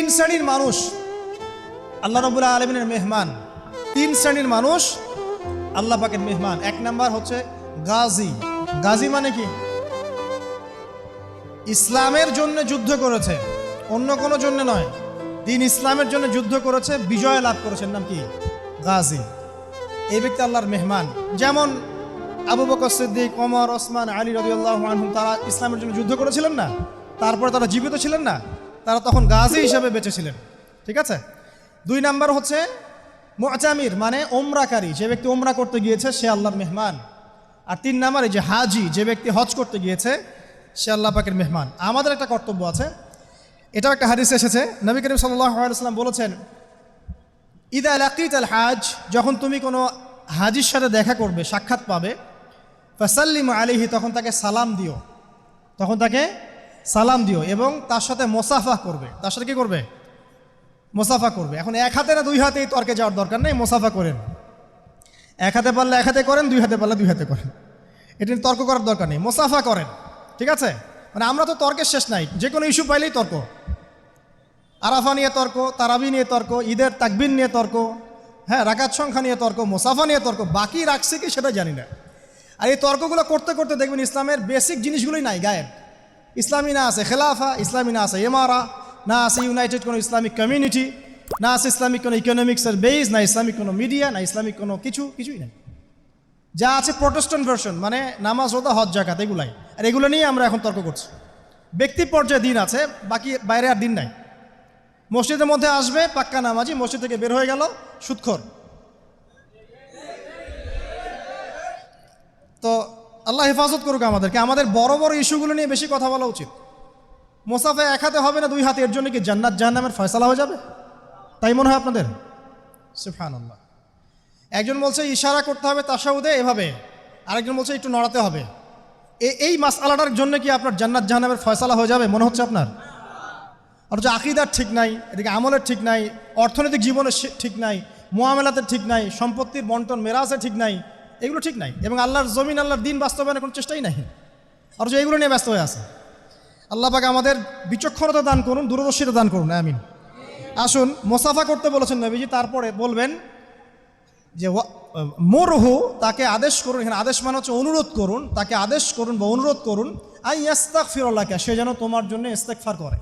তিন শ্রেণীর মানুষ আল্লাহ রাব্বুল আলামিনের মেহমান। তিন শ্রেণীর মানুষ আল্লাহ পাকের মেহমান। এক নাম্বার হচ্ছে গাজী। গাজী মানে কি? ইসলামের জন্য যুদ্ধ করেছে, অন্য কোনো জন্য নয়, দিন ইসলামের জন্য যুদ্ধ করেছে, বিজয় লাভ করেছেন, নাম কি? গাজী। এই ব্যক্তি আল্লাহর মেহমান। যেমন আবু বকর সিদ্দিক, ওমর, ওসমান, আলী রাদিয়াল্লাহু আনহুম, তারা ইসলামের জন্য যুদ্ধ করেছিলেন না? তারপরে তারা জীবিত ছিলেন না? তারা তখন গাজী হিসেবে বেঁচে ছিলেন। ঠিক আছে। দুই নাম্বার হচ্ছে মুতামির, মানে ওমরাকারী। যে ব্যক্তি ওমরা করতে গিয়েছে সে আল্লাহর মেহমান। আর তিন নাম্বার এই যে হাজি, যে ব্যক্তি হজ করতে গিয়েছে সে আল্লাহ পাকের মেহমান। আমাদের একটা কর্তব্য আছে, এটাও একটা হাদিসে এসেছে। নবী করিম সাল্লাল্লাহু আলাইহি ওয়াসাল্লাম বলেছেন, ইদা লাকিতাল হাজ, যখন তুমি কোনো হাজির সাথে দেখা করবে, সাক্ষাৎ পাবে, ফাসাল্লিমু আলাইহি, তখন তাকে সালাম দিও, তখন তাকে সালাম দিও এবং তার সাথে মোসাফা করবে। তার সাথে কি করবে? মোসাফা করবে। এখন এক হাতে না দুই হাতে এই তর্কে যাওয়ার দরকার নেই, মোসাফা করেন। এক হাতে পারলে এক হাতে করেন, দুই হাতে পারলে দুই হাতে করেন, এটা নিয়ে তর্ক করার দরকার নেই, মোসাফা করেন। ঠিক আছে। মানে আমরা তো তর্কের শেষ নাই, যে কোনো ইস্যু পাইলেই তর্ক। আরাফা নিয়ে তর্ক, তারাবি নিয়ে তর্ক, ঈদের তাকবীর নিয়ে তর্ক, হ্যাঁ, রাকাত সংখ্যা নিয়ে তর্ক, মোসাফা নিয়ে তর্ক, বাকি রাখছে কি সেটা জানি না। আর এই তর্কগুলো করতে করতে দেখবেন ইসলামের বেসিক জিনিসগুলোই নাই, গায়েব। ইসলামী না আছে খেলাফা, ইসলামী না আছে এমারা, না আছে ইউনাইটেড কোনো ইসলামিক কমিউনিটি, না আছে ইসলামিক কোনো ইকোনমিক্সের বেস, না ইসলামিক কোনো মিডিয়া, না ইসলামিক কোনো কিছুই নেই। যা আছে প্রোটেস্ট্যান্ট ভার্সন, মানে নামাজ, রোজা, হজ, যাকাত, এগুলাই। আর এগুলো নিয়ে আমরা এখন তর্ক করছি। ব্যক্তি পর্যায়ে দিন আছে, বাকি বাইরে আর দিন নাই। মসজিদের মধ্যে আসবে পাক্কা নামাজি, মসজিদ থেকে বের হয়ে গেল সুদখোর। তো আল্লাহ হেফাজত করুক আমাদেরকে। আমাদের বড় বড় ইস্যুগুলো নিয়ে বেশি কথা বলা উচিত। মোসাফা এক হাতে হবে না দুই হাতে, এর জন্য কি জান্নাত জাহান্নামের ফয়সালা হয়ে যাবে? তাই মনে হয় আপনাদের? সুবহানাল্লাহ। একজন বলছে ইশারা করতে হবে তাশাহুদে এভাবে, আরেকজন বলছে একটু নড়াতে হবে। এই মাসআলাটার জন্য কি আপনার জান্নাত জাহান্নামের ফয়সালা হয়ে যাবে মনে হচ্ছে আপনার? অথচ আকীদার ঠিক নাই, এদিকে আমলের ঠিক নাই, অর্থনৈতিক জীবনের ঠিক নাই, মুআমালাতের ঠিক নাই, সম্পত্তির বন্টন মেরাসের ঠিক নাই, এগুলো ঠিক নাই, এবং আল্লাহর জমিন, আল্লাহর দিন বাস্তবায়নের কোনো চেষ্টাই নাই। অথচ এগুলো নিয়ে ব্যস্ত হয়ে আছে। আল্লাহ পাক আমাদের বিচক্ষণতা দান করুন, দূরদর্শিতা দান করুন, আমিন। আসুন, মোসাফা করতে বলেছেন নবীজি, তারপরে বলবেন যে মুরহু, তাকে আদেশ করুন। এখানে আদেশ মানে হচ্ছে অনুরোধ করুন, তাকে আদেশ করুন বা অনুরোধ করুন, আই ইস্তাগফিরুল্লাহ, সে যেন তোমার জন্য ইস্তেগফার করে।